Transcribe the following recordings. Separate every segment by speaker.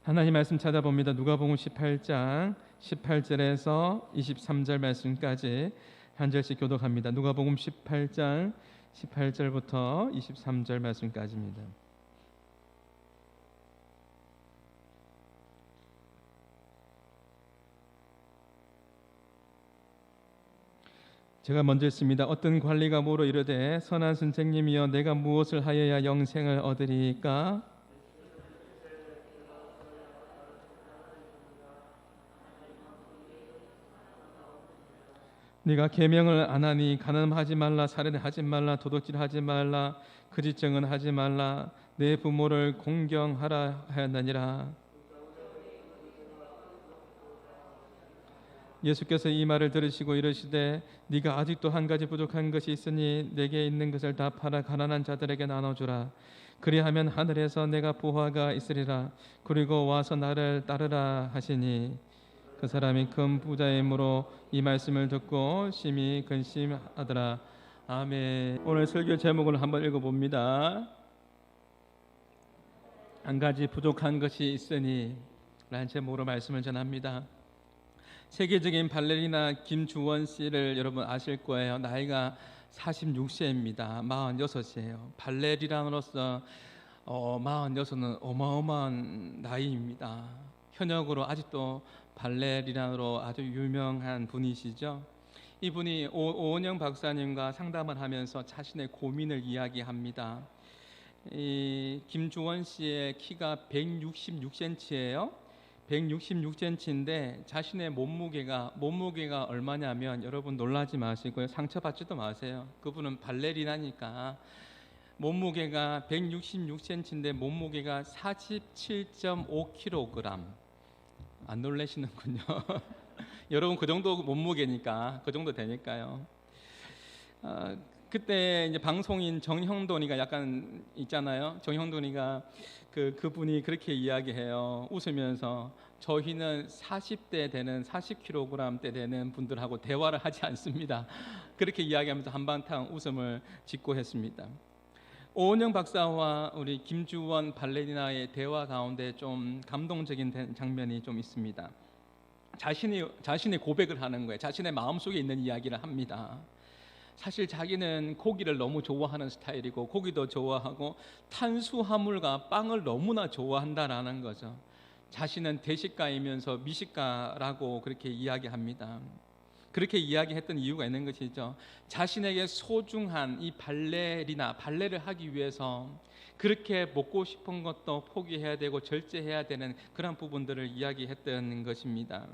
Speaker 1: 하나님 말씀 찾아봅니다. 누가복음 18장 18절에서 23절 말씀까지 한 절씩 교독합니다. 누가복음 18장 18절부터 23절 말씀까지입니다. 제가 먼저 읽습니다. 어떤 관리가 물어 이르되 선한 선생님이여 내가 무엇을 하여야 영생을 얻으리까? 네가 계명을 안 하니 간음하지 말라, 살인하지 말라, 도둑질하지 말라, 거짓 증언하지 말라, 내 부모를 공경하라 하였느니라. 예수께서 이 말을 들으시고 이르시되 네가 아직도 한 가지 부족한 것이 있으니 내게 있는 것을 다 팔아 가난한 자들에게 나눠주라. 그리하면 하늘에서 내가 보화가 있으리라. 그리고 와서 나를 따르라 하시니 그 사람이 큰 부자이므로 이 말씀을 듣고 심히 근심하더라. 아멘. 오늘 설교 제목을 한번 읽어봅니다. 한 가지 부족한 것이 있으니 라는 제목으로 말씀을 전합니다. 세계적인 발레리나 김주원 씨를 여러분 아실 거예요. 나이가 46세입니다. 46이에요. 발레리나로서 46은 어마어마한 나이입니다. 현역으로 아직도 발레리나로 아주 유명한 분이시죠. 이분이 오은영 박사님과 상담을 하면서 자신의 고민을 이야기합니다. 이 김주원 씨의 키가 166cm예요. 166cm인데 자신의 몸무게가 얼마냐면 여러분 놀라지 마시고요. 상처받지도 마세요. 그분은 발레리나니까 몸무게가 166cm인데 몸무게가 47.5kg. 안 놀라시는군요. 여러분 그 정도 몸무게니까 그 정도 되니까요. 그때 이제 방송인 정형돈이가 약간 있잖아요. 정형돈이가 그분이 그렇게 이야기해요. 웃으면서 저희는 40대 되는 40kg 되는 분들하고 대화를 하지 않습니다. 그렇게 이야기하면서 한바탕 웃음을 짓고 했습니다. 오은영 박사와 우리 김주원 발레리나의 대화 가운데 좀 감동적인 장면이 좀 있습니다. 자신이 고백을 하는 거예요. 자신의 마음속에 있는 이야기를 합니다. 사실 자기는 고기를 너무 좋아하는 스타일이고 고기도 좋아하고 탄수화물과 빵을 너무나 좋아한다라는 거죠. 자신은 대식가이면서 미식가라고 그렇게 이야기합니다. 그렇게 이야기했던 이유가 있는 것이죠. 자신에게 소중한 이 발레를 하기 위해서 그렇게 먹고 싶은 것도 포기해야 되고 절제해야 되는 그런 부분들을 이야기했던 것입니다.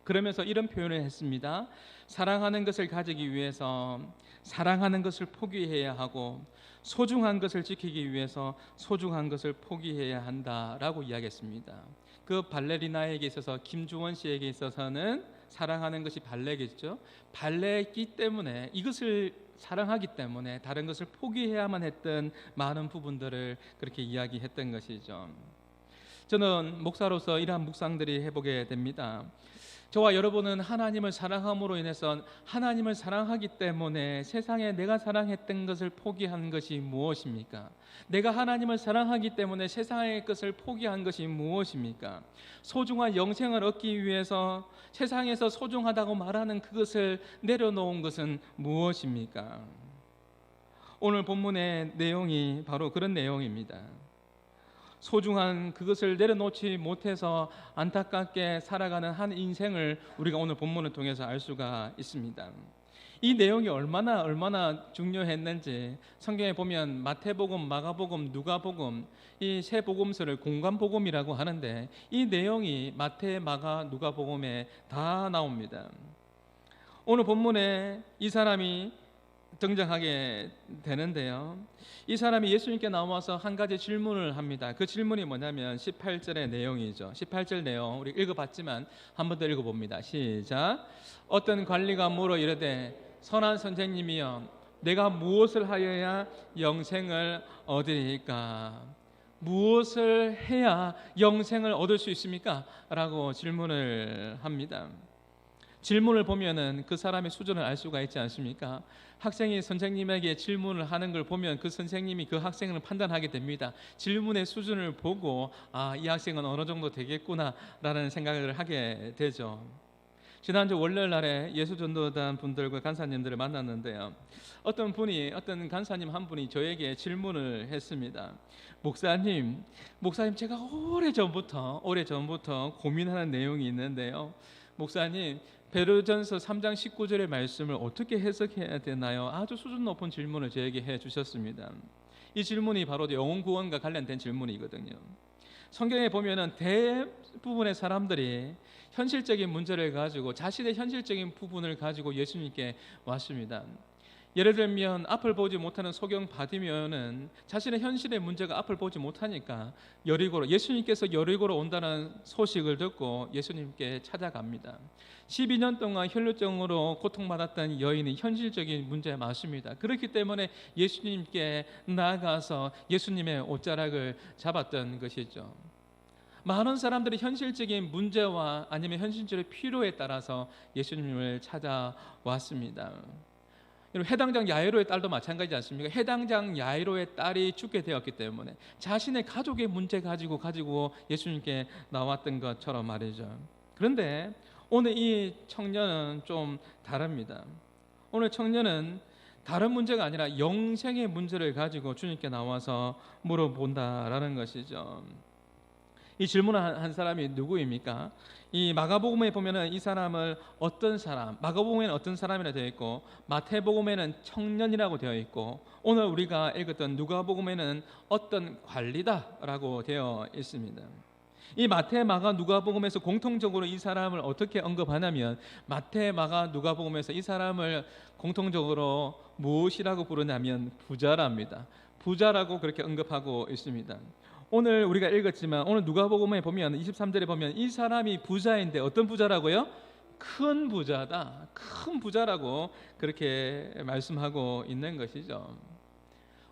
Speaker 1: 그러면서 이런 표현을 했습니다. 사랑하는 것을 가지기 위해서 사랑하는 것을 포기해야 하고 소중한 것을 지키기 위해서 소중한 것을 포기해야 한다라고 이야기했습니다. 그 발레리나에게 있어서 김주원 씨에게 있어서는 사랑하는 것이 발레겠죠. 발레이기 때문에 이것을 사랑하기 때문에 다른 것을 포기해야만 했던 많은 부분들을 그렇게 이야기했던 것이죠. 저는 목사로서 이러한 묵상들이 해보게 됩니다. 저와 여러분은 하나님을 사랑함으로 인해서 하나님을 사랑하기 때문에 세상에 내가 사랑했던 것을 포기한 것이 무엇입니까? 내가 하나님을 사랑하기 때문에 세상의 것을 포기한 것이 무엇입니까? 소중한 영생을 얻기 위해서 세상에서 소중하다고 말하는 그것을 내려놓은 것은 무엇입니까? 오늘 본문의 내용이 바로 그런 내용입니다. 소중한 그것을 내려놓지 못해서 안타깝게 살아가는 한 인생을 우리가 오늘 본문을 통해서 알 수가 있습니다. 이 내용이 얼마나 중요했는지 성경에 보면 마태복음, 마가복음, 누가복음 이 세 복음서를 공관복음이라고 하는데 이 내용이 마태, 마가, 누가복음에 다 나옵니다. 오늘 본문에 이 사람이 등장하게 되는데요. 이 사람이 예수님께 나와서 한 가지 질문을 합니다. 그 질문이 뭐냐면 18절의 내용이죠. 18절 내용 우리 읽어봤지만 한 번 더 읽어봅니다. 시작. 어떤 관리가 물어 이르되 선한 선생님이여 내가 무엇을 하여야 영생을 얻으리까? 무엇을 해야 영생을 얻을 수 있습니까? 라고 질문을 합니다. 질문을 보면은 그 사람의 수준을 알 수가 있지 않습니까? 학생이 선생님에게 질문을 하는 걸 보면 그 선생님이 그 학생을 판단하게 됩니다. 질문의 수준을 보고 이 학생은 어느 정도 되겠구나라는 생각을 하게 되죠. 지난주 월요일 날에 예수전도단 분들과 간사님들을 만났는데요. 어떤 간사님 한 분이 저에게 질문을 했습니다. 목사님 제가 오래전부터 고민하는 내용이 있는데요. 목사님, 베드로전서 3장 19절의 말씀을 어떻게 해석해야 되나요? 아주 수준 높은 질문을 저에게 해 주셨습니다. 이 질문이 바로 영혼 구원과 관련된 질문이거든요. 성경에 보면은 대부분의 사람들이 현실적인 문제를 가지고 자신의 현실적인 부분을 가지고 예수님께 왔습니다. 예를 들면 앞을 보지 못하는 소경 바디메오는 자신의 현실의 문제가 앞을 보지 못하니까 예수님께서 여리고로 온다는 소식을 듣고 예수님께 찾아갑니다. 12년 동안 혈루증으로 고통받았던 여인이 현실적인 문제 맞습니다. 그렇기 때문에 예수님께 나아가서 예수님의 옷자락을 잡았던 것이죠. 많은 사람들이 현실적인 문제와 아니면 현실적인 필요에 따라서 예수님을 찾아왔습니다. 해당장 야이로의 딸도 마찬가지지 않습니까? 해당장 야이로의 딸이 죽게 되었기 때문에 자신의 가족의 문제 가지고 예수님께 나왔던 것처럼 말이죠. 그런데 오늘 이 청년은 좀 다릅니다. 오늘 청년은 다른 문제가 아니라 영생의 문제를 가지고 주님께 나와서 물어본다라는 것이죠. 이 질문을 한 사람이 누구입니까? 이 마가복음에 보면은 이 사람을 마가복음에는 어떤 사람이라 되어 있고 마태복음에는 청년이라고 되어 있고 오늘 우리가 읽었던 누가복음에는 어떤 관리다라고 되어 있습니다. 이 마태, 마가, 누가복음에서 공통적으로 이 사람을 어떻게 언급하냐면 마태, 마가, 누가복음에서 이 사람을 공통적으로 무엇이라고 부르냐면 부자랍니다. 부자라고 그렇게 언급하고 있습니다. 오늘 우리가 읽었지만 오늘 누가복음에 보면 23절에 보면 이 사람이 부자인데 어떤 부자라고요? 큰 부자다. 큰 부자라고 그렇게 말씀하고 있는 것이죠.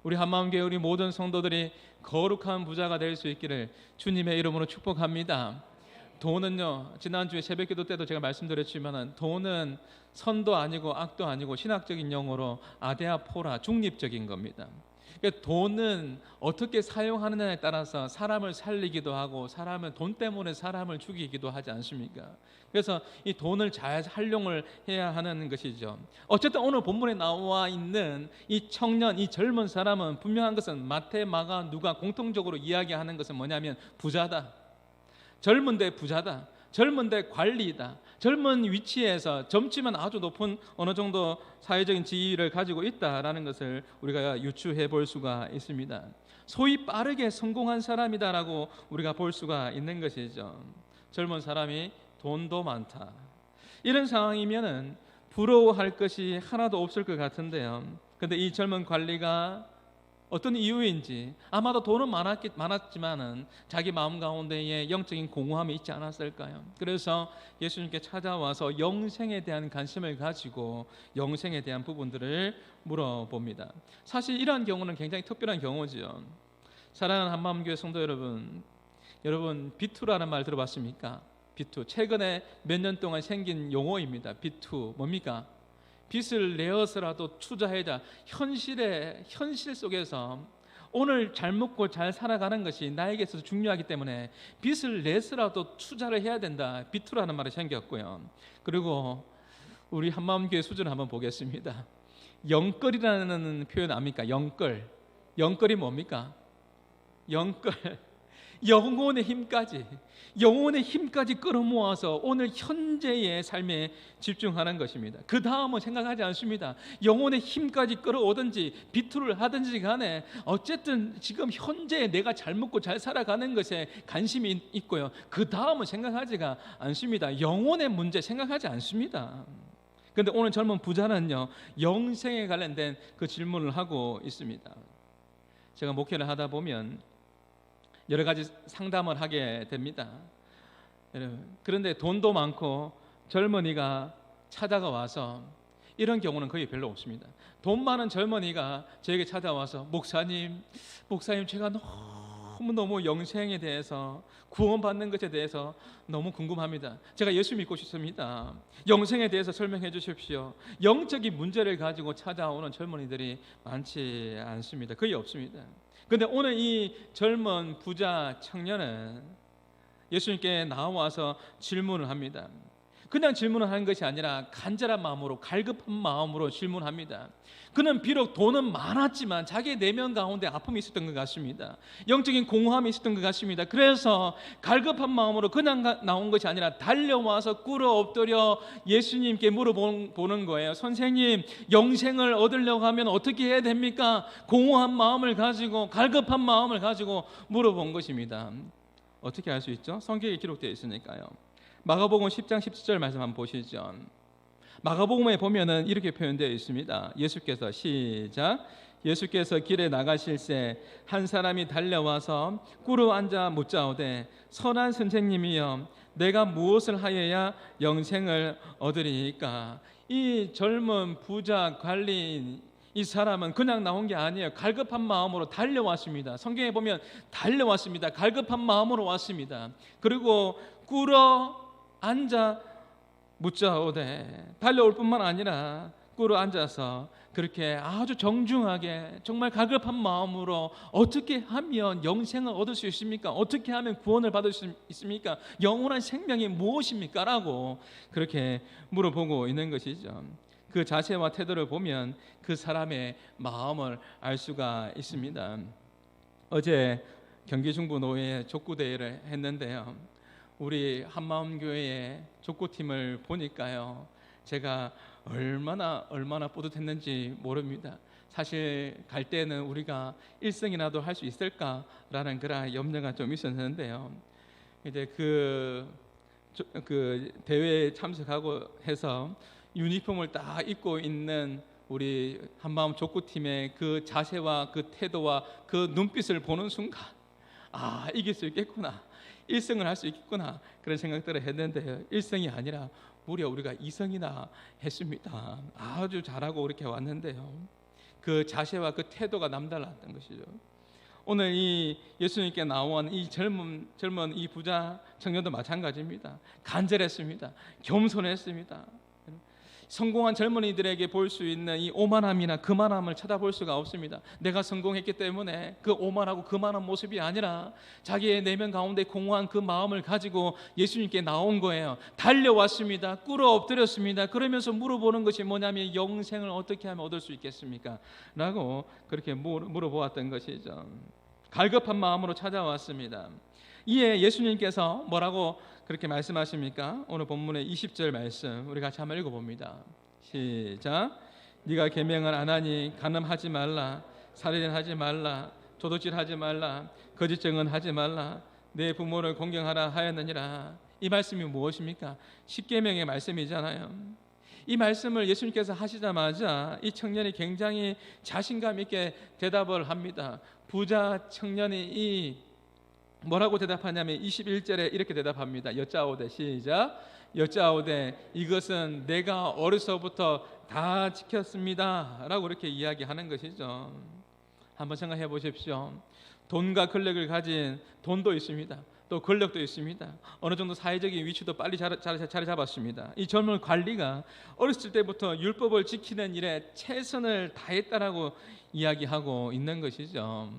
Speaker 1: 우리 한마음교회 우리 모든 성도들이 거룩한 부자가 될 수 있기를 주님의 이름으로 축복합니다. 돈은요, 지난주에 새벽기도 때도 제가 말씀드렸지만 돈은 선도 아니고 악도 아니고 신학적인 용어로 아데아포라, 중립적인 겁니다. 그러니까 돈은 어떻게 사용하느냐에 따라서 사람을 살리기도 하고 돈 때문에 사람을 죽이기도 하지 않습니까? 그래서 이 돈을 잘 활용을 해야 하는 것이죠. 어쨌든 오늘 본문에 나와 있는 이 청년, 이 젊은 사람은 분명한 것은 마태, 마가, 누가 공통적으로 이야기하는 것은 뭐냐면 부자다. 젊은데 부자다. 젊은데 관리다. 젊은 위치에서 젊지만 아주 높은 어느 정도 사회적인 지위를 가지고 있다라는 것을 우리가 유추해 볼 수가 있습니다. 소위 빠르게 성공한 사람이다라고 우리가 볼 수가 있는 것이죠. 젊은 사람이 돈도 많다. 이런 상황이면은 부러워할 것이 하나도 없을 것 같은데요. 근데 이 젊은 관리가 어떤 이유인지 아마도 돈은 많았지만은 자기 마음 가운데에 영적인 공허함이 있지 않았을까요? 그래서 예수님께 찾아와서 영생에 대한 관심을 가지고 영생에 대한 부분들을 물어봅니다. 사실 이러한 경우는 굉장히 특별한 경우지요. 사랑하는 한마음교회 성도 여러분, 비투라는 말 들어봤습니까? 비투. 최근에 몇 년 동안 생긴 용어입니다. 비투. 뭡니까? 빚을 내어서라도 투자해자. 현실 속에서 오늘 잘 먹고 잘 살아가는 것이 나에게 있어서 중요하기 때문에 빚을 내서라도 투자를 해야 된다. 비투라는 말이 생겼고요. 그리고 우리 한마음교회 수준을 한번 보겠습니다. 영끌이라는 표현 압니까? 영끌이 뭡니까? 영혼의 힘까지 끌어모아서 오늘 현재의 삶에 집중하는 것입니다. 그 다음은 생각하지 않습니다. 영혼의 힘까지 끌어오든지 비투를 하든지 간에 어쨌든 지금 현재 내가 잘 먹고 잘 살아가는 것에 관심이 있고요. 그 다음은 생각하지가 않습니다. 영혼의 문제 생각하지 않습니다. 그런데 오늘 젊은 부자는요, 영생에 관련된 그 질문을 하고 있습니다. 제가 목회를 하다 보면 여러 가지 상담을 하게 됩니다. 그런데 돈도 많고 젊은이가 찾아가 와서 이런 경우는 거의 별로 없습니다. 돈 많은 젊은이가 저에게 찾아와서 목사님 제가 너무너무 영생에 대해서, 구원받는 것에 대해서 너무 궁금합니다. 제가 예수 믿고 싶습니다. 영생에 대해서 설명해 주십시오. 영적인 문제를 가지고 찾아오는 젊은이들이 많지 않습니다. 거의 없습니다. 그런데 오늘 이 젊은 부자 청년은 예수님께 나와서 질문을 합니다. 그냥 질문을 하는 것이 아니라 간절한 마음으로, 갈급한 마음으로 질문합니다. 그는 비록 돈은 많았지만 자기의 내면 가운데 아픔이 있었던 것 같습니다. 영적인 공허함이 있었던 것 같습니다. 그래서 갈급한 마음으로 그냥 나온 것이 아니라 달려와서 꿇어 엎드려 예수님께 물어보는 거예요. 선생님, 영생을 얻으려고 하면 어떻게 해야 됩니까? 공허한 마음을 가지고, 갈급한 마음을 가지고 물어본 것입니다. 어떻게 할 수 있죠? 성경에 기록되어 있으니까요. 마가복음 10장 17절 말씀 한번 보시죠. 마가복음에 보면은 이렇게 표현되어 있습니다. 예수께서 시작. 예수께서 길에 나가실새 한 사람이 달려와서 꿇어 앉아 묻자오되 선한 선생님이여 내가 무엇을 하여야 영생을 얻으리이까. 이 젊은 부자 관리인 이 사람은 그냥 나온 게 아니에요. 갈급한 마음으로 달려왔습니다. 성경에 보면 달려왔습니다. 갈급한 마음으로 왔습니다. 그리고 꿇어 앉아 묻자오되, 달려올 뿐만 아니라 꿇어 앉아서 그렇게 아주 정중하게 정말 갈급한 마음으로 어떻게 하면 영생을 얻을 수 있습니까? 어떻게 하면 구원을 받을 수 있습니까? 영원한 생명이 무엇입니까? 라고 그렇게 물어보고 있는 것이죠. 그 자세와 태도를 보면 그 사람의 마음을 알 수가 있습니다. 어제 경기중부노회 족구대회를 했는데요. 우리 한마음교회의 족구팀을 보니까요, 제가 얼마나 뿌듯했는지 모릅니다. 사실 갈 때는 우리가 1승이라도 할 수 있을까라는 그런 염려가 좀 있었는데요. 이제 그 대회에 참석하고 해서 유니폼을 딱 입고 있는 우리 한마음 족구팀의 그 자세와 그 태도와 그 눈빛을 보는 순간, 아, 이길 수 있겠구나, 1승을 할 수 있겠구나, 그런 생각들을 했는데 1승이 아니라 무려 우리가 2승이나 했습니다. 아주 잘하고 그렇게 왔는데요, 그 자세와 그 태도가 남달랐던 것이죠. 오늘 이 예수님께 나온 이 젊은 이 부자 청년도 마찬가지입니다. 간절했습니다. 겸손했습니다. 성공한 젊은이들에게 볼 수 있는 이 오만함이나 그만함을 찾아볼 수가 없습니다. 내가 성공했기 때문에 그 오만하고 그만한 모습이 아니라 자기의 내면 가운데 공허한 그 마음을 가지고 예수님께 나온 거예요. 달려왔습니다. 꿇어 엎드렸습니다. 그러면서 물어보는 것이 뭐냐면 영생을 어떻게 하면 얻을 수 있겠습니까? 라고 그렇게 물어보았던 것이죠. 갈급한 마음으로 찾아왔습니다. 이에 예수님께서 뭐라고 그렇게 말씀하십니까? 오늘 본문의 20절 말씀 우리 같이 한번 읽어봅니다. 시작. 네가 계명을 안 하니 간음하지 말라, 살인하지 말라, 도둑질하지 말라, 거짓 증언하지 말라, 내 부모를 공경하라 하였느니라. 이 말씀이 무엇입니까? 10계명의 말씀이잖아요. 이 말씀을 예수님께서 하시자마자 이 청년이 굉장히 자신감 있게 대답을 합니다. 부자 청년이 이 뭐라고 대답하냐면 21절에 이렇게 대답합니다. 여짜오되, 시작. 여짜오되 이것은 내가 어려서부터 다 지켰습니다 라고 이렇게 이야기하는 것이죠. 한번 생각해 보십시오. 돈과 권력을 가진 돈도 있습니다. 또 권력도 있습니다. 어느 정도 사회적인 위치도 빨리 자리 잡았습니다. 이 젊은 관리가 어렸을 때부터 율법을 지키는 일에 최선을 다했다라고 이야기하고 있는 것이죠.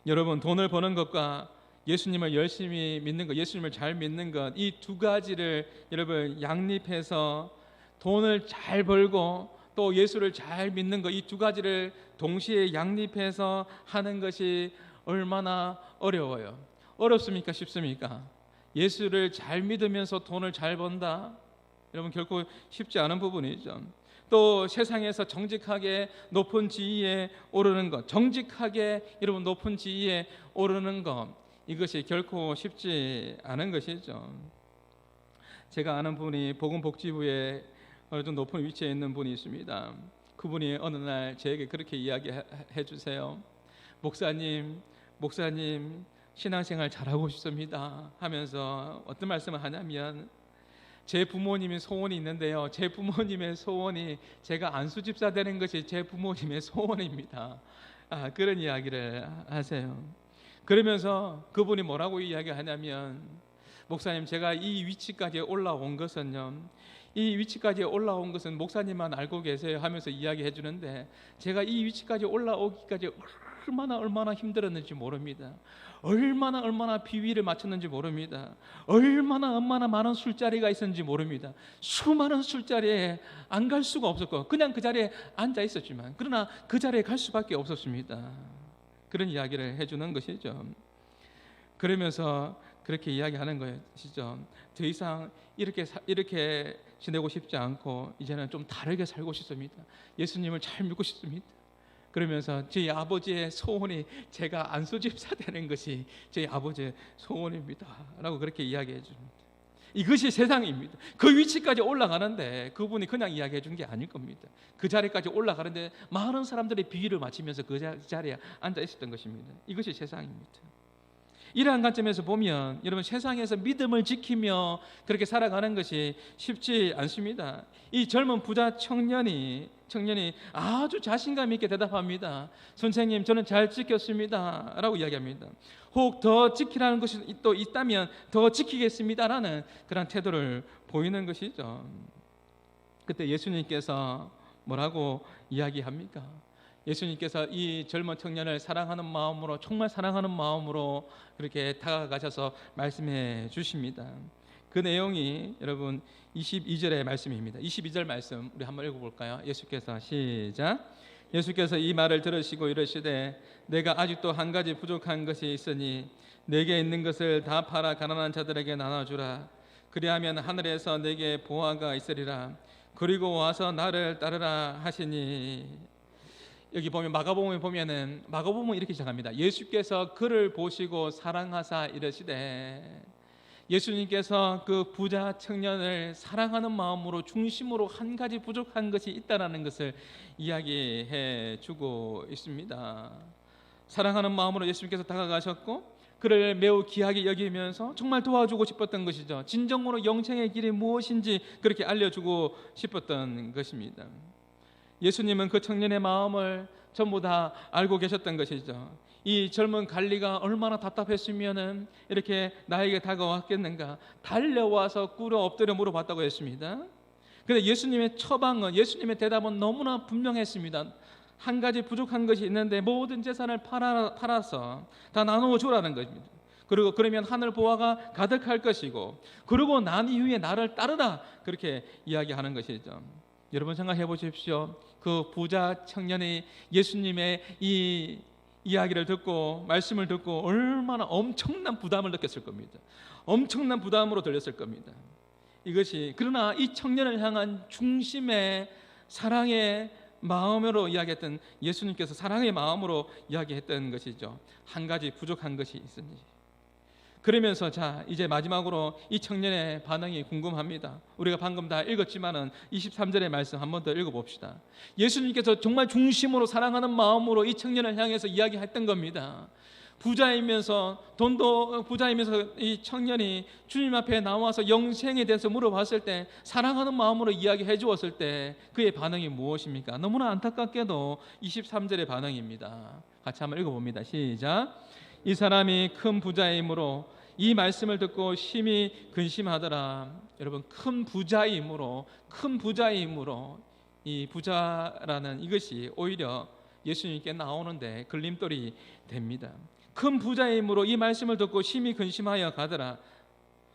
Speaker 1: 여러분, 돈을 버는 것과 예수님을 열심히 믿는 것, 예수님을 잘 믿는 것, 이 두 가지를 여러분 양립해서 돈을 잘 벌고 또 예수를 잘 믿는 것, 이 두 가지를 동시에 양립해서 하는 것이 얼마나 어려워요. 어렵습니까? 쉽습니까? 예수를 잘 믿으면서 돈을 잘 번다? 여러분, 결코 쉽지 않은 부분이죠. 또 세상에서 정직하게 높은 지위에 오르는 것, 정직하게 여러분 높은 지위에 오르는 것, 이것이 결코 쉽지 않은 것이죠. 제가 아는 분이 보건복지부에 어느 정도 높은 위치에 있는 분이 있습니다. 그분이 어느 날 저에게 그렇게 이야기해 주세요. 목사님 신앙생활 잘하고 싶습니다 하면서 어떤 말씀을 하냐면, 제 부모님의 소원이 있는데요, 제 부모님의 소원이 제가 안수집사 되는 것이 제 부모님의 소원입니다. 그런 이야기를 하세요. 그러면서 그분이 뭐라고 이야기하냐면, 목사님, 제가 이 위치까지 올라온 것은요, 이 위치까지 올라온 것은 목사님만 알고 계세요 하면서 이야기해 주는데, 제가 이 위치까지 올라오기까지 얼마나 힘들었는지 모릅니다. 얼마나 비위를 맞췄는지 모릅니다. 얼마나 많은 술자리가 있었는지 모릅니다. 수많은 술자리에 안 갈 수가 없었고 그냥 그 자리에 앉아 있었지만, 그러나 그 자리에 갈 수밖에 없었습니다. 그런 이야기를 해주는 것이죠. 그러면서 그렇게 이야기하는 것이죠. 더 이상 이렇게 지내고 싶지 않고 이제는 좀 다르게 살고 싶습니다. 예수님을 잘 믿고 싶습니다. 그러면서 저희 아버지의 소원이 제가 안수집사 되는 것이 저희 아버지의 소원입니다 라고 그렇게 이야기해 줍니다. 이것이 세상입니다. 그 위치까지 올라가는데 그분이 그냥 이야기해 준 게 아닐 겁니다. 그 자리까지 올라가는데 많은 사람들이 비위를 맞추면서 그 자리에 앉아 있었던 것입니다. 이것이 세상입니다. 이러한 관점에서 보면 여러분, 세상에서 믿음을 지키며 그렇게 살아가는 것이 쉽지 않습니다. 이 젊은 부자 청년이 아주 자신감 있게 대답합니다. 선생님, 저는 잘 지켰습니다 라고 이야기합니다. 혹 더 지키라는 것이 또 있다면 더 지키겠습니다라는 그런 태도를 보이는 것이죠. 그때 예수님께서 뭐라고 이야기합니까? 예수님께서 이 젊은 청년을 사랑하는 마음으로, 정말 사랑하는 마음으로 그렇게 다가가셔서 말씀해 주십니다. 그 내용이 여러분 22절의 말씀입니다. 22절 말씀 우리 한번 읽어볼까요? 예수께서 시작. 예수께서 이 말을 들으시고 이르시되 내가 아직도 한 가지 부족한 것이 있으니 내게 있는 것을 다 팔아 가난한 자들에게 나눠주라. 그리하면 하늘에서 내게 보화가 있으리라. 그리고 와서 나를 따르라 하시니. 여기 보면 마가복음에 보면은 마가복음은 이렇게 시작합니다. 예수께서 그를 보시고 사랑하사 이르시되, 예수님께서 그 부자 청년을 사랑하는 마음으로 중심으로 한 가지 부족한 것이 있다라는 것을 이야기해 주고 있습니다. 사랑하는 마음으로 예수님께서 다가가셨고 그를 매우 귀하게 여기면서 정말 도와주고 싶었던 것이죠. 진정으로 영생의 길이 무엇인지 그렇게 알려주고 싶었던 것입니다. 예수님은 그 청년의 마음을 전부 다 알고 계셨던 것이죠. 이 젊은 갈리가 얼마나 답답했으면은 이렇게 나에게 다가왔겠는가. 달려와서 꿇어 엎드려 물어봤다고 했습니다. 그런데 예수님의 처방은, 예수님의 대답은 너무나 분명했습니다. 한 가지 부족한 것이 있는데 모든 재산을 팔아서 다 나누어 주라는 것입니다. 그리고 그러면 하늘 보화가 가득할 것이고, 그러고 난 이후에 나를 따르라, 그렇게 이야기하는 것이죠. 여러분 생각해 보십시오. 그 부자 청년이 예수님의 이 이야기를 듣고 말씀을 듣고 얼마나 엄청난 부담을 느꼈을 겁니다. 엄청난 부담으로 들렸을 겁니다. 이것이, 그러나 이 청년을 향한 중심의 사랑의 마음으로 이야기했던, 예수님께서 사랑의 마음으로 이야기했던 것이죠. 한 가지 부족한 것이 있으니. 그러면서 자, 이제 마지막으로 이 청년의 반응이 궁금합니다. 우리가 방금 다 읽었지만은 23절의 말씀 한 번 더 읽어봅시다. 예수님께서 정말 중심으로 사랑하는 마음으로 이 청년을 향해서 이야기했던 겁니다. 부자이면서, 돈도 부자이면서 이 청년이 주님 앞에 나와서 영생에 대해서 물어봤을 때, 사랑하는 마음으로 이야기해 주었을 때 그의 반응이 무엇입니까? 너무나 안타깝게도 23절의 반응입니다. 같이 한번 읽어봅니다. 시작. 이 사람이 큰 부자이므로 이 말씀을 듣고 심히 근심하더라. 여러분, 큰 부자이므로 이 부자라는 이것이 오히려 예수님께 나오는데 걸림돌이 됩니다. 큰 부자이므로 이 말씀을 듣고 심히 근심하여 가더라.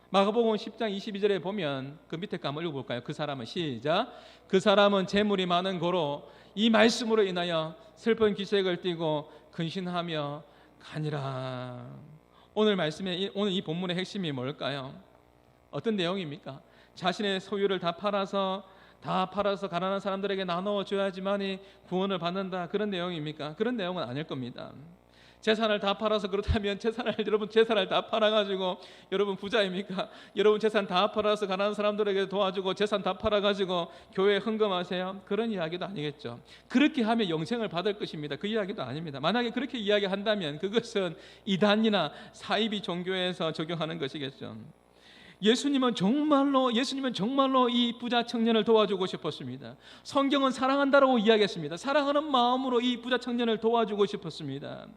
Speaker 1: 마가복음 10장 22절에 보면 그 밑에 거 한번 읽어볼까요? 그 사람은, 시작. 그 사람은 재물이 많은 고로 이 말씀으로 인하여 슬픈 기색을 띠고 근심하며 가니라. 오늘 말씀의, 오늘 이 본문의 핵심이 뭘까요? 어떤 내용입니까? 자신의 소유를 다 팔아서 가난한 사람들에게 나눠 줘야지만이 구원을 받는다, 그런 내용입니까? 그런 내용은 아닐 겁니다. 재산을 다 팔아서, 그렇다면 여러분 재산을 다 팔아가지고 여러분 부자입니까? 여러분 재산 다 팔아서 가난한 사람들에게 도와주고 재산 다 팔아가지고 교회에 헌금하세요? 그런 이야기도 아니겠죠. 그렇게 하면 영생을 받을 것입니다. 그 이야기도 아닙니다. 만약에 그렇게 이야기한다면 그것은 이단이나 사이비 종교에서 적용하는 것이겠죠. 예수님은 정말로 이 부자 청년을 도와주고 싶었습니다. 성경은 사랑한다라고 이야기했습니다. 사랑하는 마음으로 이 부자 청년을 도와주고 싶었습니다.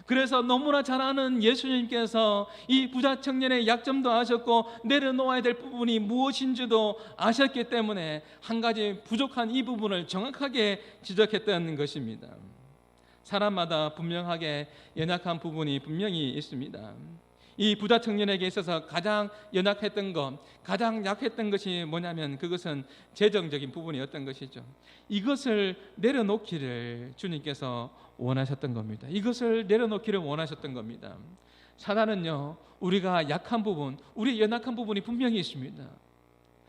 Speaker 1: 그래서 너무나 잘 아는 예수님께서 이 부자 청년의 약점도 아셨고 내려놓아야 될 부분이 무엇인지도 아셨기 때문에 한 가지 부족한 이 부분을 정확하게 지적했다는 것입니다. 사람마다 분명하게 연약한 부분이 분명히 있습니다. 이 부자 청년에게 있어서 가장 연약했던 것, 가장 약했던 것이 뭐냐면 그것은 재정적인 부분이었던 것이죠. 이것을 내려놓기를 주님께서 원하셨던 겁니다. 이것을 내려놓기를 원하셨던 겁니다. 사단은요, 우리가 약한 부분, 우리 연약한 부분이 분명히 있습니다.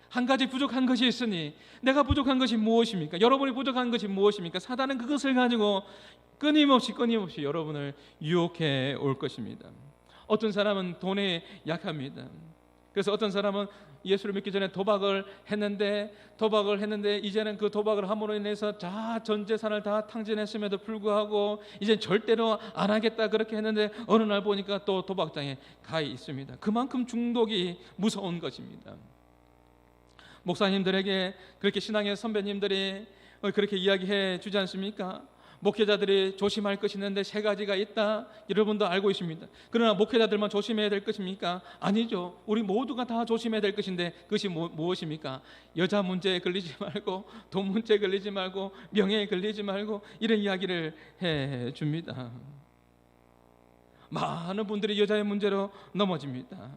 Speaker 1: 한 가지 부족한 것이 있으니 내가 부족한 것이 무엇입니까? 여러분이 부족한 것이 무엇입니까? 사단은 그것을 가지고 끊임없이 여러분을 유혹해 올 것입니다. 어떤 사람은 돈에 약합니다. 그래서 어떤 사람은 예수를 믿기 전에 도박을 했는데 이제는 그 도박을 함으로 인해서 전 재산을 다 탕진했음에도 불구하고 이제 절대로 안 하겠다 그렇게 했는데 어느 날 보니까 또 도박장에 가 있습니다. 그만큼 중독이 무서운 것입니다. 목사님들에게 그렇게 신앙의 선배님들이 그렇게 이야기해 주지 않습니까? 목회자들이 조심할 것이 있는데 세 가지가 있다. 여러분도 알고 있습니다. 그러나 목회자들만 조심해야 될 것입니까? 아니죠. 우리 모두가 다 조심해야 될 것인데 그것이 무엇입니까? 여자 문제에 걸리지 말고, 돈 문제에 걸리지 말고, 명예에 걸리지 말고, 이런 이야기를 해 줍니다. 많은 분들이 여자의 문제로 넘어집니다.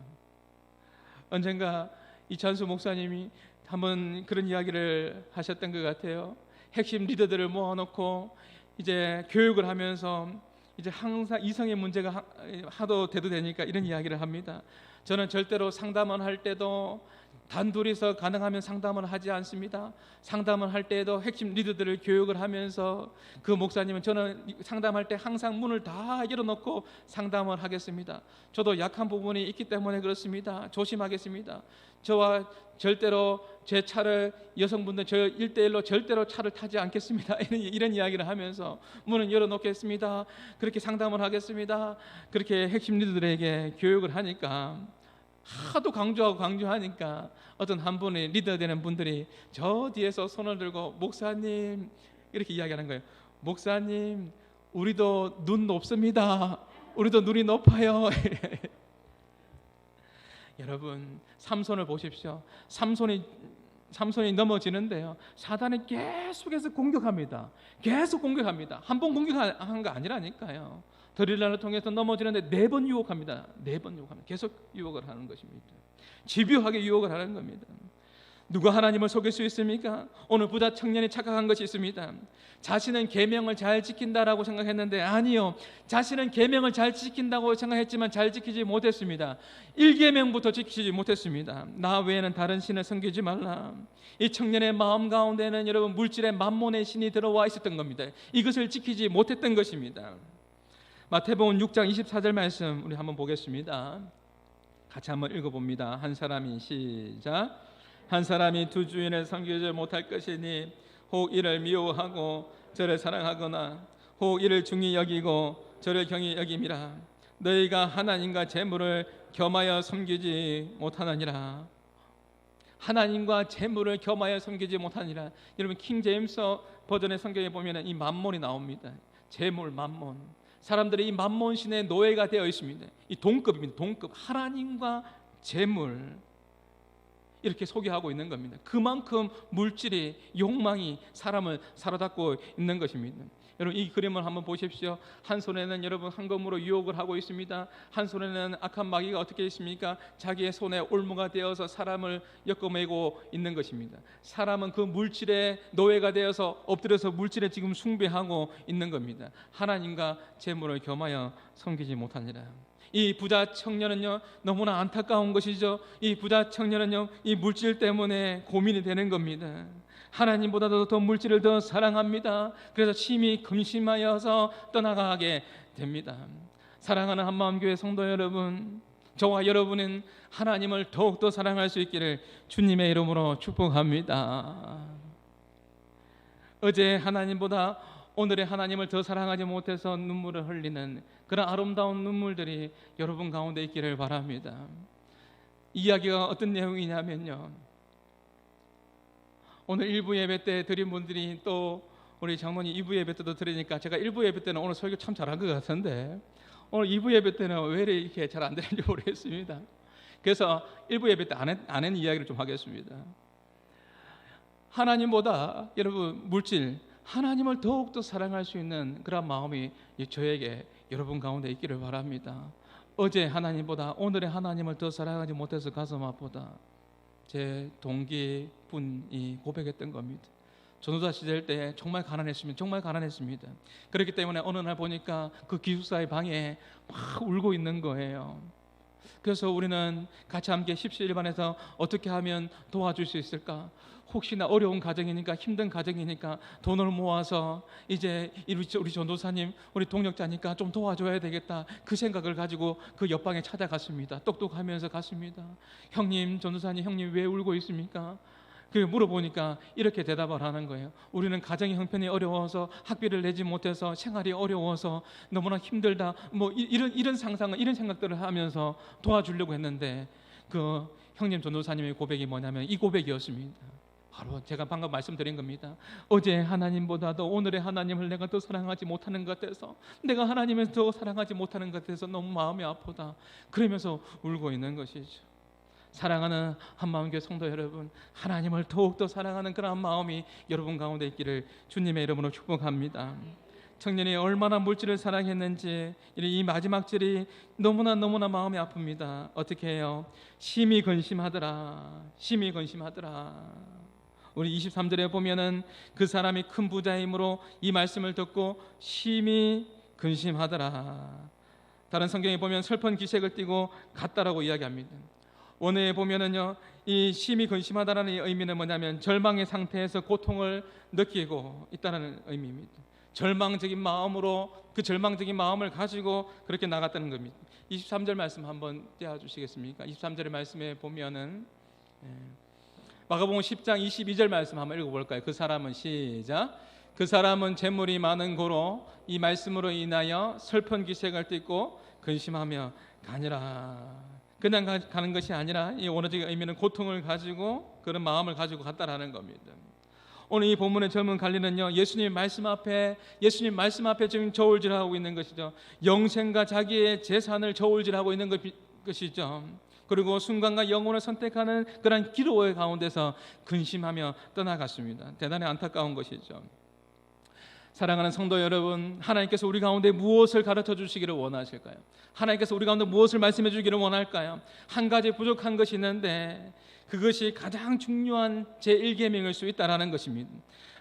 Speaker 1: 언젠가 이찬수 목사님이 한번 그런 이야기를 하셨던 것 같아요. 핵심 리더들을 모아놓고 이제 교육을 하면서 이제 항상 이성의 문제가 하도 대두되니까 이런 이야기를 합니다. 저는 절대로 상담을 할 때도 단둘이서 가능하면 상담을 하지 않습니다. 상담을 할 때에도 핵심 리더들을 교육을 하면서 그 목사님은 저는 상담할 때 항상 문을 다 열어놓고 상담을 하겠습니다. 저도 약한 부분이 있기 때문에 그렇습니다. 조심하겠습니다. 저와 절대로 제 차를 여성분들 저 1대1로 절대로 차를 타지 않겠습니다. 이런 이야기를 하면서 문을 열어놓겠습니다. 그렇게 상담을 하겠습니다. 그렇게 핵심 리더들에게 교육을 하니까 하도 강조하니까 어떤 한 분이 리더 되는 분들이 저 뒤에서 손을 들고 목사님 이렇게 이야기하는 거예요. 목사님 우리도 눈 높습니다. 우리도 눈이 높아요. 여러분 삼손을 보십시오. 삼손이 넘어지는데요, 사단이 계속해서 공격합니다. 한 번 공격한 거 아니라니까요. 드릴라를 통해서 넘어지는데 4번 유혹합니다. 4번 유혹합니다. 계속 유혹을 하는 것입니다. 집요하게 유혹을 하는 겁니다. 누가 하나님을 속일 수 있습니까? 오늘 부자 청년이 착각한 것이 있습니다. 자신은 계명을 잘 지킨다라고 생각했는데 아니요, 자신은 계명을 잘 지킨다고 생각했지만 잘 지키지 못했습니다. 1계명부터 지키지 못했습니다. 나 외에는 다른 신을 섬기지 말라. 이 청년의 마음 가운데는 여러분 물질의 만몬의 신이 들어와 있었던 겁니다. 이것을 지키지 못했던 것입니다. 마태복음 6장 24절 말씀 우리 한번 보겠습니다. 같이 한번 읽어봅니다. 한 사람이 시작. 한 사람이 두 주인을 섬기지 못할 것이니 혹 이를 미워하고 저를 사랑하거나 혹 이를 중히 여기고 저를 경히 여김이라. 너희가 하나님과 재물을 겸하여 섬기지 못하느니라. 하나님과 재물을 겸하여 섬기지 못하느니라. 여러분 킹 제임스 버전의 성경에 보면 이 만몬이 나옵니다. 재물, 만몬. 사람들이 이 만몬 신의 노예가 되어 있습니다. 이 동급입니다. 동급. 하나님과 재물 이렇게 소개하고 있는 겁니다. 그만큼 물질이 욕망이 사람을 사로잡고 있는 것입니다. 여러분 이 그림을 한번 보십시오. 한 손에는 여러분 황금으로 유혹을 하고 있습니다. 한 손에는 악한 마귀가 어떻게 있습니까? 자기의 손에 올무가 되어서 사람을 엮어매고 있는 것입니다. 사람은 그 물질의 노예가 되어서 엎드려서 물질에 지금 숭배하고 있는 겁니다. 하나님과 재물을 겸하여 섬기지 못하니라. 이 부자 청년은요 너무나 안타까운 것이죠. 이 부자 청년은요 이 물질 때문에 고민이 되는 겁니다. 하나님보다도 더 물질을 더 사랑합니다. 그래서 심히 근심하여서 떠나가게 됩니다. 사랑하는 한마음교회 성도 여러분, 저와 여러분은 하나님을 더욱더 사랑할 수 있기를 주님의 이름으로 축복합니다. 어제 하나님보다 오늘의 하나님을 더 사랑하지 못해서 눈물을 흘리는 그런 아름다운 눈물들이 여러분 가운데 있기를 바랍니다. 이야기가 어떤 내용이냐면요, 오늘 1부 예배 때 드린 분들이 또 우리 장모님 2부 예배 때도 들으니까 제가 1부 예배 때는 오늘 설교 참 잘한 것 같은데 오늘 2부 예배 때는 왜 이렇게 잘 안 되는지 모르겠습니다. 그래서 1부 예배 때 안 한 이야기를 좀 하겠습니다. 하나님보다 여러분 물질, 하나님을 더욱더 사랑할 수 있는 그런 마음이 저에게 여러분 가운데 있기를 바랍니다. 어제 하나님보다 오늘의 하나님을 더 사랑하지 못해서 가슴 아프다. 제 동기분이 고백했던 겁니다. 전도사 시절 때 정말 가난했습니다. 그렇기 때문에 어느 날 보니까 그 기숙사의 방에 막 울고 있는 거예요. 그래서 우리는 같이 함께 십시일반에서 어떻게 하면 도와줄 수 있을까? 혹시나 어려운 가정이니까, 힘든 가정이니까 돈을 모아서 이제 우리 전도사님, 우리 동력자니까 좀 도와줘야 되겠다, 그 생각을 가지고 그 옆방에 찾아갔습니다. 똑똑하면서 갔습니다. 형님, 전도사님, 형님 왜 울고 있습니까? 그 물어보니까 이렇게 대답을 하는 거예요. 우리는 가정의 형편이 어려워서 학비를 내지 못해서 생활이 어려워서 너무나 힘들다, 뭐 이런 상상을, 이런 생각들을 하면서 도와주려고 했는데 그 형님 전도사님의 고백이 뭐냐면 이 고백이었습니다. 바로 제가 방금 말씀드린 겁니다. 어제 하나님보다도 오늘의 하나님을 내가 더 사랑하지 못하는 것 같아서, 내가 하나님을 더 사랑하지 못하는 것 같아서 너무 마음이 아프다, 그러면서 울고 있는 것이죠. 사랑하는 한마음교회 성도 여러분, 하나님을 더욱더 사랑하는 그런 마음이 여러분 가운데 있기를 주님의 이름으로 축복합니다. 청년이 얼마나 물질을 사랑했는지 이 마지막 절이 너무나 마음이 아픕니다. 어떻게 해요? 심히 근심하더라. 우리 23절에 보면은 그 사람이 큰 부자이므로 이 말씀을 듣고 심히 근심하더라. 다른 성경에 보면 슬픈 기색을 띠고 갔다라고 이야기합니다. 원어에 보면은요, 이 심히 근심하다라는 의미는 뭐냐면 절망의 상태에서 고통을 느끼고 있다는 의미입니다. 절망적인 마음으로, 그 절망적인 마음을 가지고 그렇게 나갔다는 겁니다. 23절 말씀 한번 떼어주시겠습니까? 23절의 말씀에 보면은 마가복음 10장 22절 말씀 한번 읽어볼까요? 그 사람은, 시작, 그 사람은 재물이 많은 고로 이 말씀으로 인하여 슬픈 기색을 띠고 근심하며 가니라. 그냥 가는 것이 아니라 이 원어적인 의미는 고통을 가지고, 그런 마음을 가지고 갔다라는 겁니다. 오늘 이 본문의 젊은 관리는요, 예수님 말씀 앞에 지금 저울질하고 있는 것이죠. 영생과 자기의 재산을 저울질하고 있는 것이죠. 그리고 순간과 영혼을 선택하는 그런 기로의 가운데서 근심하며 떠나갔습니다. 대단히 안타까운 것이죠. 사랑하는 성도 여러분, 하나님께서 우리 가운데 무엇을 가르쳐 주시기를 원하실까요? 하나님께서 우리 가운데 무엇을 말씀해 주기를 원할까요? 한 가지 부족한 것이 있는데 그것이 가장 중요한 제1계명일 수 있다는 것입니다.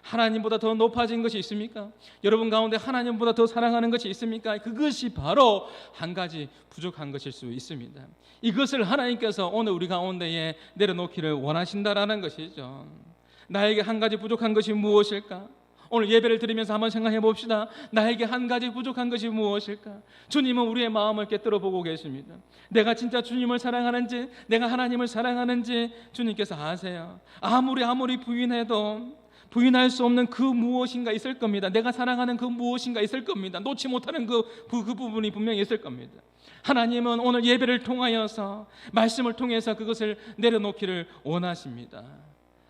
Speaker 1: 하나님보다 더 높아진 것이 있습니까? 여러분 가운데 하나님보다 더 사랑하는 것이 있습니까? 그것이 바로 한 가지 부족한 것일 수 있습니다. 이것을 하나님께서 오늘 우리 가운데에 내려놓기를 원하신다라는 것이죠. 나에게 한 가지 부족한 것이 무엇일까? 오늘 예배를 드리면서 한번 생각해 봅시다. 나에게 한 가지 부족한 것이 무엇일까? 주님은 우리의 마음을 깨뜨려 보고 계십니다. 내가 진짜 주님을 사랑하는지, 내가 하나님을 사랑하는지 주님께서 아세요. 아무리 부인해도 부인할 수 없는 그 무엇인가 있을 겁니다. 내가 사랑하는 그 무엇인가 있을 겁니다. 놓지 못하는 그 부분이 분명히 있을 겁니다. 하나님은 오늘 예배를 통하여서, 말씀을 통해서 그것을 내려놓기를 원하십니다.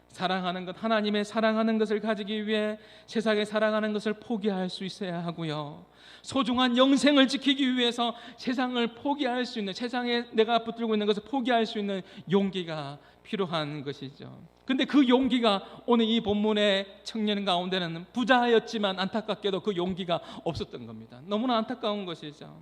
Speaker 1: 사랑하는 것, 하나님의 사랑하는 것을 가지기 위해 세상에 사랑하는 것을 포기할 수 있어야 하고요, 소중한 영생을 지키기 위해서 세상을 포기할 수 있는, 세상에 내가 붙들고 있는 것을 포기할 수 있는 용기가 필요한 것이죠. 근데 그 용기가 오늘 이 본문의 청년 가운데는 부자였지만 안타깝게도 그 용기가 없었던 겁니다. 너무나 안타까운 것이죠.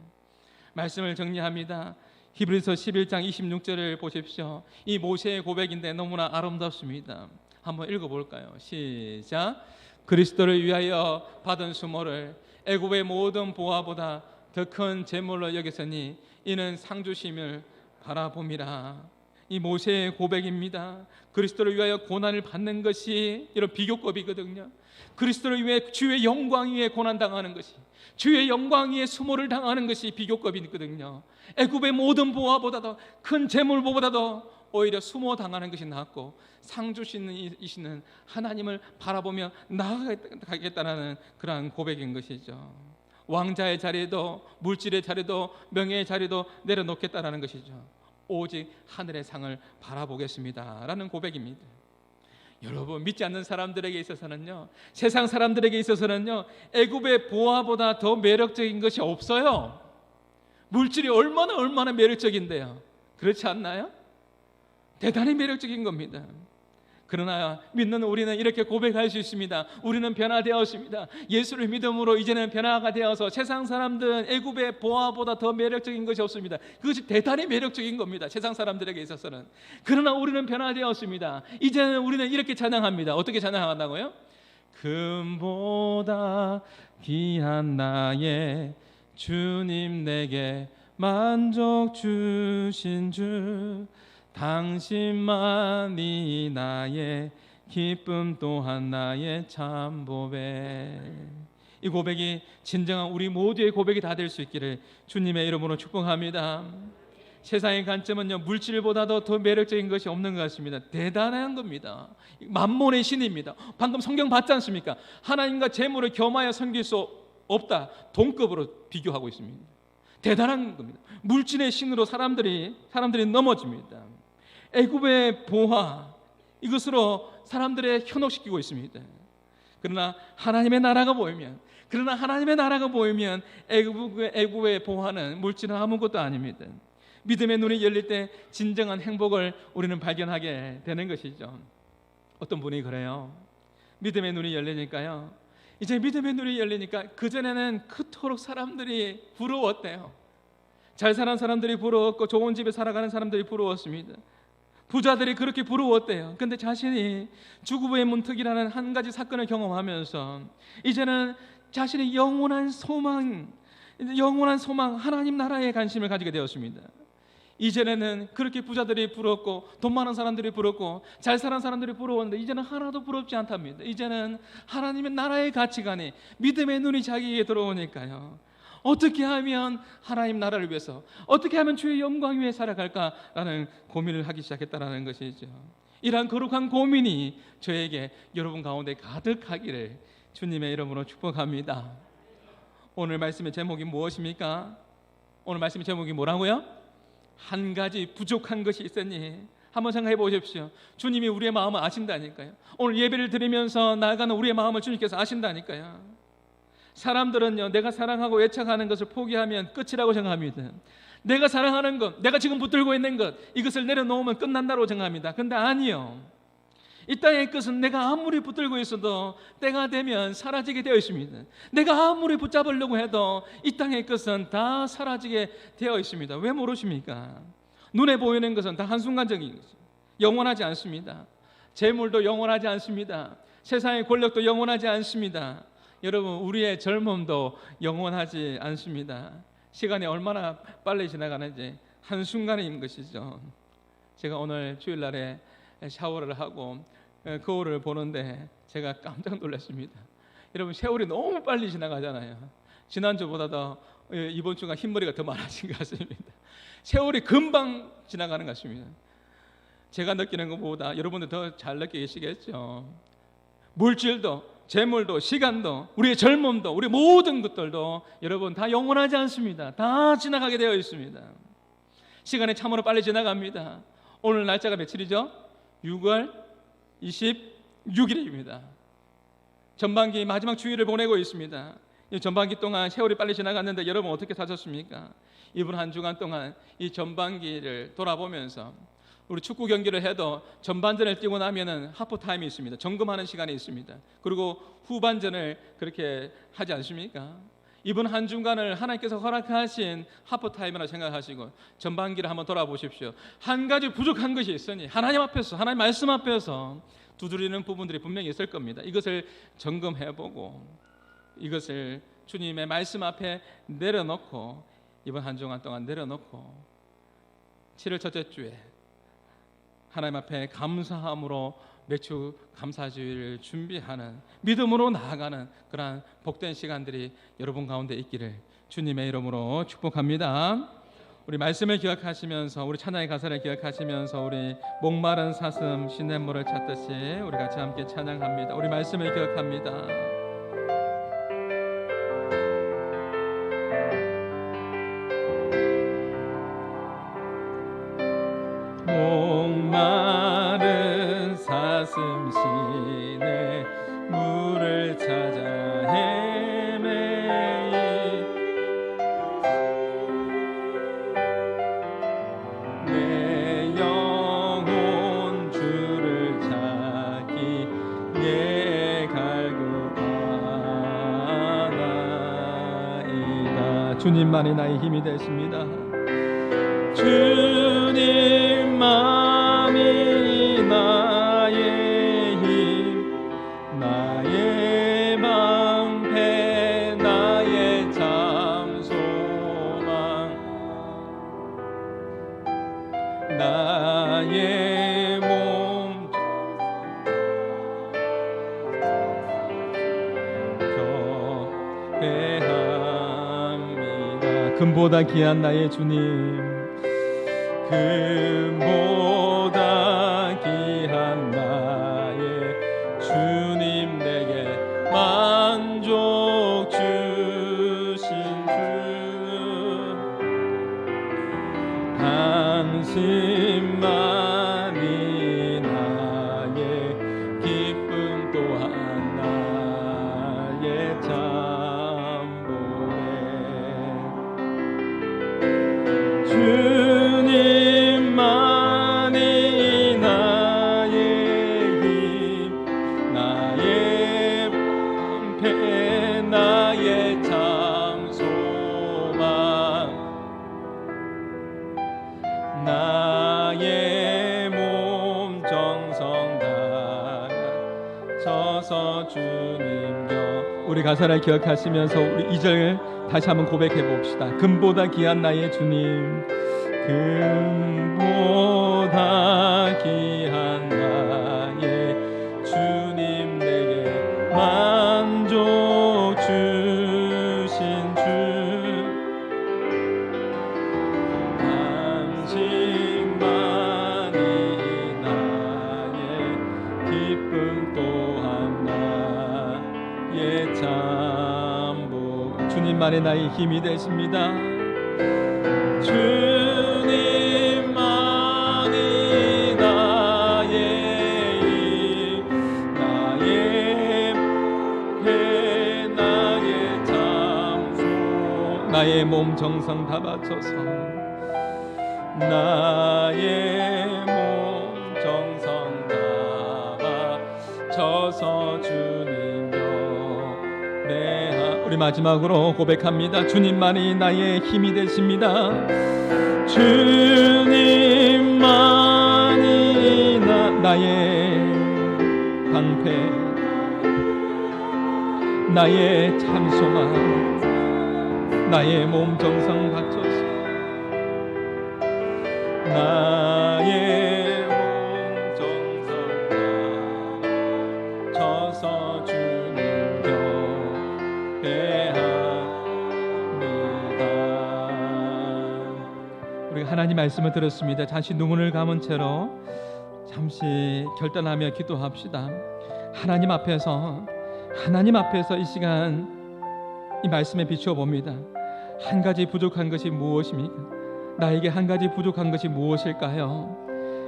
Speaker 1: 말씀을 정리합니다. 히브리서 11장 26절을 보십시오. 이 모세의 고백인데 너무나 아름답습니다. 한번 읽어볼까요? 시작. 그리스도를 위하여 받은 수모를 애굽의 모든 보화보다 더 큰 재물로 여겼으니 이는 상 주심을 바라봄이라. 이 모세의 고백입니다. 그리스도를 위하여 고난을 받는 것이 이런 비교급이거든요. 그리스도를 위해 주의 영광 위에 고난당하는 것이, 주의 영광 위에 수모를 당하는 것이 비교급이거든요. 애굽의 모든 보화보다도, 큰 재물보다도 오히려 수모당하는 것이 낫고 상 주시는 하나님을 바라보며 나아가겠다는 그러한 고백인 것이죠. 왕자의 자리도, 물질의 자리도, 명예의 자리도 내려놓겠다라는 것이죠. 오직 하늘의 상을 바라보겠습니다 라는 고백입니다. 여러분, 믿지 않는 사람들에게 있어서는요, 세상 사람들에게 있어서는요, 애굽의 보화보다 더 매력적인 것이 없어요. 물질이 얼마나 매력적인데요. 그렇지 않나요? 대단히 매력적인 겁니다. 그러나 믿는 우리는 이렇게 고백할 수 있습니다. 우리는 변화되었습니다. 예수를 믿음으로 이제는 변화가 되어서 세상 사람들은 애굽의 보화보다 더 매력적인 것이 없습니다. 그것이 대단히 매력적인 겁니다. 세상 사람들에게 있어서는. 그러나 우리는 변화되었습니다. 이제는 우리는 이렇게 찬양합니다. 어떻게 찬양한다고요? 금보다 귀한 나의 주님, 내게 만족 주신 주, 당신만이 나의 기쁨 또한 나의 참 보배. 이 고백이 진정한 우리 모두의 고백이 다 될 수 있기를 주님의 이름으로 축복합니다. 세상의 관점은요, 물질보다도 더 매력적인 것이 없는 것 같습니다. 대단한 겁니다. 만몬의 신입니다. 방금 성경 봤지 않습니까? 하나님과 재물을 겸하여 섬길 수 없다, 동급으로 비교하고 있습니다. 대단한 겁니다. 물질의 신으로 사람들이 넘어집니다. 애굽의 보화, 이것으로 사람들을 현혹시키고 있습니다. 그러나 하나님의 나라가 보이면 애굽의 보화는 물질은 아무것도 아닙니다. 믿음의 눈이 열릴 때 진정한 행복을 우리는 발견하게 되는 것이죠. 어떤 분이 그래요. 믿음의 눈이 열리니까요, 이제 믿음의 눈이 열리니까 그전에는 그토록 사람들이 부러웠대요. 잘 사는 사람들이 부러웠고 좋은 집에 살아가는 사람들이 부러웠습니다. 부자들이 그렇게 부러웠대요. 근데 자신이 죽음의 문턱이라는 한 가지 사건을 경험하면서 이제는 자신의 영원한 소망, 하나님 나라에 관심을 가지게 되었습니다. 이전에는 그렇게 부자들이 부럽고 돈 많은 사람들이 부럽고 잘 사는 사람들이 부러웠는데 이제는 하나도 부럽지 않답니다. 이제는 하나님의 나라의 가치관이, 믿음의 눈이 자기에게 들어오니까요, 어떻게 하면 하나님 나라를 위해서, 어떻게 하면 주의 영광 위해 살아갈까라는 고민을 하기 시작했다는 것이죠. 이러한 거룩한 고민이 저에게, 여러분 가운데 가득하기를 주님의 이름으로 축복합니다. 오늘 말씀의 제목이 무엇입니까? 오늘 말씀의 제목이 뭐라고요? 한 가지 부족한 것이 있으니. 한번 생각해 보십시오. 주님이 우리의 마음을 아신다니까요. 오늘 예배를 드리면서 나아가는 우리의 마음을 주님께서 아신다니까요. 사람들은요, 내가 사랑하고 애착하는 것을 포기하면 끝이라고 생각합니다. 내가 사랑하는 것, 내가 지금 붙들고 있는 것, 이것을 내려놓으면 끝난다고 생각합니다. 근데 아니요, 이 땅의 것은 내가 아무리 붙들고 있어도 때가 되면 사라지게 되어 있습니다. 내가 아무리 붙잡으려고 해도 이 땅의 것은 다 사라지게 되어 있습니다. 왜 모르십니까? 눈에 보이는 것은 다 한순간적인 것입니다. 영원하지 않습니다. 재물도 영원하지 않습니다. 세상의 권력도 영원하지 않습니다. 여러분, 우리의 젊음도 영원하지 않습니다. 시간이 얼마나 빨리 지나가는지 한순간인 것이죠. 제가 오늘 주일날에 샤워를 하고 거울을 보는데 제가 깜짝 놀랐습니다. 여러분, 세월이 너무 빨리 지나가잖아요. 지난주보다도 이번 주가 흰머리가 더 많아진 것 같습니다. 세월이 금방 지나가는 것 같습니다. 제가 느끼는 것보다 여러분들 더 잘 느끼시겠죠. 물질도, 재물도, 시간도, 우리의 젊음도, 우리 모든 것들도 여러분 다 영원하지 않습니다. 다 지나가게 되어 있습니다. 시간이 참으로 빨리 지나갑니다. 오늘 날짜가 며칠이죠? 6월 26일입니다. 전반기 마지막 주일을 보내고 있습니다. 이 전반기 동안 세월이 빨리 지나갔는데 여러분 어떻게 사셨습니까? 이번 한 주간 동안 이 전반기를 돌아보면서, 우리 축구 경기를 해도 전반전을 뛰고 나면은 하프타임이 있습니다. 점검하는 시간이 있습니다. 그리고 후반전을 그렇게 하지 않습니까? 이번 한 주간을 하나님께서 허락하신 하프타임이라 생각하시고 전반기를 한번 돌아보십시오. 한 가지 부족한 것이 있으니 하나님 앞에서, 하나님 말씀 앞에서 두드리는 부분들이 분명히 있을 겁니다. 이것을 점검해보고 이것을 주님의 말씀 앞에 내려놓고, 이번 한 주간 동안 내려놓고 7월 첫째 주에 하나님 앞에 감사함으로 매주 감사주일을 준비하는, 믿음으로 나아가는 그러한 복된 시간들이 여러분 가운데 있기를 주님의 이름으로 축복합니다. 우리 말씀을 기억하시면서, 우리 찬양의 가사를 기억하시면서, 우리 목마른 사슴 시냇물을 찾듯이 우리 같이 함께 찬양합니다. 우리 말씀을 기억합니다. 목마른 사슴 시내 물을 찾아 헤매이 내 영혼 주를 찾기에 갈급하나이다. 주님만이 나의 힘이 되십니다. 주님만이 나의 힘, 나의 방패, 나의 참 소망, 나의 몸 경배합니다. 금보다 귀한 나의 주님, 금보다 귀한 나의 주님, 내게 만족 주신 주, 당신만이 나의 기쁨 또한 나의 잠보에 주님만이 나의 힘, 나의 방패, 나의 참 소망, 나의 몸 정성 다쳐서 주님 겨. 우리 가사를 기억하시면서 우리 2절 다시 한번 고백해 봅시다. 금보다 귀한 나의 주님, 금보다 귀한 나의 주님, 내게 만족 주신 주, 당신만이 나의 기쁨 또한 나의 잠보. 주님만이 나의 힘이 되십니다. 주님만이 나의 힘, 나의 방패, 나의 참소, 나의 몸 정성 다 바쳐서, 나의 몸 정성 다 바쳐서 주님 경배하. 우리 마지막으로 고백합니다. 주님만이 나의 힘이 되십니다. 주님만이 나의 방패, 나의 참소망, 나의 몸 정성 바쳐서, 나의 몸 정성 바쳐서 주님 우리가 하나님 말씀을 들었습니다. 잠시 눈물을 감은 채로 잠시 결단하며 기도합시다. 하나님 앞에서 이 시간 이 말씀에 비추어 봅니다. 한 가지 부족한 것이 무엇입니까? 나에게 한 가지 부족한 것이 무엇일까요?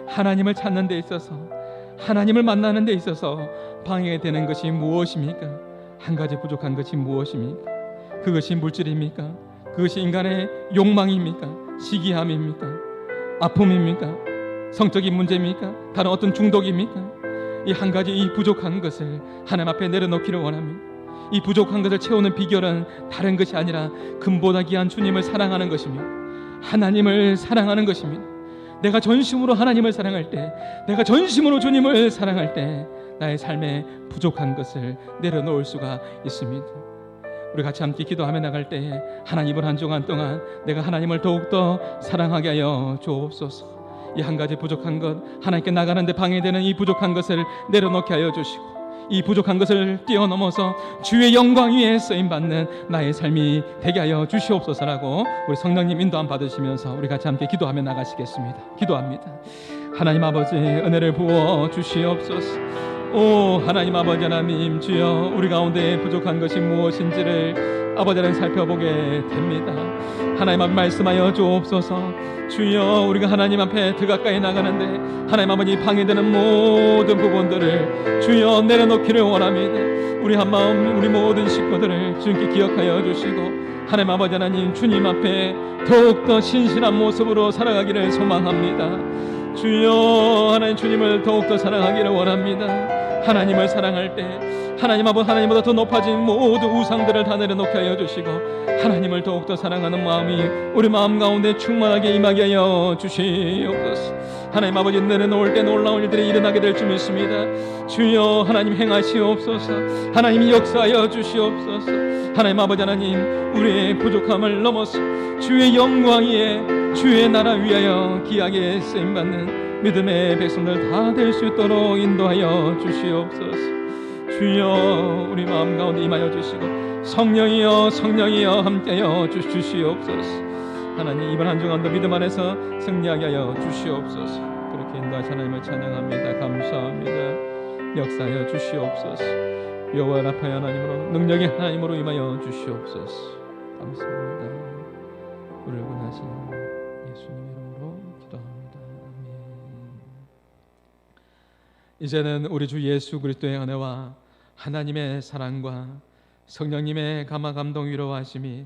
Speaker 1: 하나님을 찾는 데 있어서, 하나님을 만나는 데 있어서 방해되는 것이 무엇입니까? 한 가지 부족한 것이 무엇입니까? 그것이 물질입니까? 그것이 인간의 욕망입니까? 시기함입니까? 아픔입니까? 성적인 문제입니까? 다른 어떤 중독입니까? 이 한 가지 이 부족한 것을 하나님 앞에 내려놓기를 원합니다. 이 부족한 것을 채우는 비결은 다른 것이 아니라 금보다 귀한 주님을 사랑하는 것입니다. 하나님을 사랑하는 것입니다. 내가 전심으로 하나님을 사랑할 때, 내가 전심으로 주님을 사랑할 때 나의 삶에 부족한 것을 내려놓을 수가 있습니다. 우리 같이 함께 기도하며 나갈 때 하나님을 한 주간 동안 내가 하나님을 더욱더 사랑하게 하여 주옵소서. 이 한 가지 부족한 것, 하나님께 나가는데 방해되는 이 부족한 것을 내려놓게 하여 주시고, 이 부족한 것을 뛰어넘어서 주의 영광 위에 쓰임받는 나의 삶이 되게 하여 주시옵소서라고 우리 성령님 인도함 받으시면서 우리 같이 함께 기도하며 나가시겠습니다. 기도합니다. 하나님 아버지, 은혜를 부어 주시옵소서. 오 하나님 아버지 하나님 주여 우리 가운데 부족한 것이 무엇인지를 아버지 하나님 살펴보게 됩니다. 하나님 앞에 말씀하여 주옵소서. 주여 우리가 하나님 앞에 더 가까이 나가는데 하나님 아버지 방해되는 모든 부분들을 주여 내려놓기를 원합니다. 우리 한마음 우리 모든 식구들을 주님께 기억하여 주시고 하나님 아버지 하나님 주님 앞에 더욱더 신실한 모습으로 살아가기를 소망합니다. 주여 하나님 주님을 더욱더 사랑하기를 원합니다. 하나님을 사랑할 때 하나님 아버지 하나님보다 더 높아진 모든 우상들을 다 내려놓게 하여 주시고 하나님을 더욱더 사랑하는 마음이 우리 마음 가운데 충만하게 임하게 하여 주시옵소서. 하나님 아버지 내려놓을 때 놀라운 일들이 일어나게 될 줄 믿습니다. 주여 하나님 행하시옵소서. 하나님이 역사하여 주시옵소서. 하나님 아버지 하나님 우리의 부족함을 넘어서 주의 영광 위에 주의 나라 위하여 귀하게 쓰임받는 믿음의 백성들 다 될 수 있도록 인도하여 주시옵소서. 주여 우리 마음 가운데 임하여 주시고 성령이여 성령이여 함께하여 주시옵소서. 하나님 이번 한 주간도 믿음 안에서 승리하게 하여 주시옵소서. 그렇게 인도하시 하나님을 찬양합니다. 감사합니다. 역사하여 주시옵소서. 여호와 라파 하나님으로 능력의 하나님으로 임하여 주시옵소서. 감사합니다. 우리를 구원하신 예수님의 이름으로 기도합니다. 아멘. 이제는 우리 주 예수 그리스도의 은혜와 하나님의 사랑과 성령님의 감화 감동 위로하심이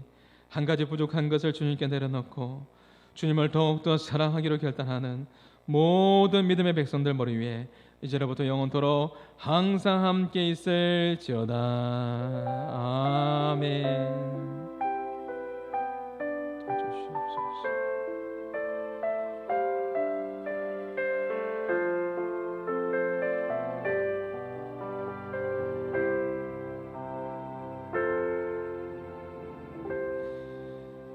Speaker 1: 한 가지 부족한 것을 주님께 내려놓고 주님을 더욱더 사랑하기로 결단하는 모든 믿음의 백성들 머리 위에 이제로부터 영원토록 항상 함께 있을지어다. 아멘.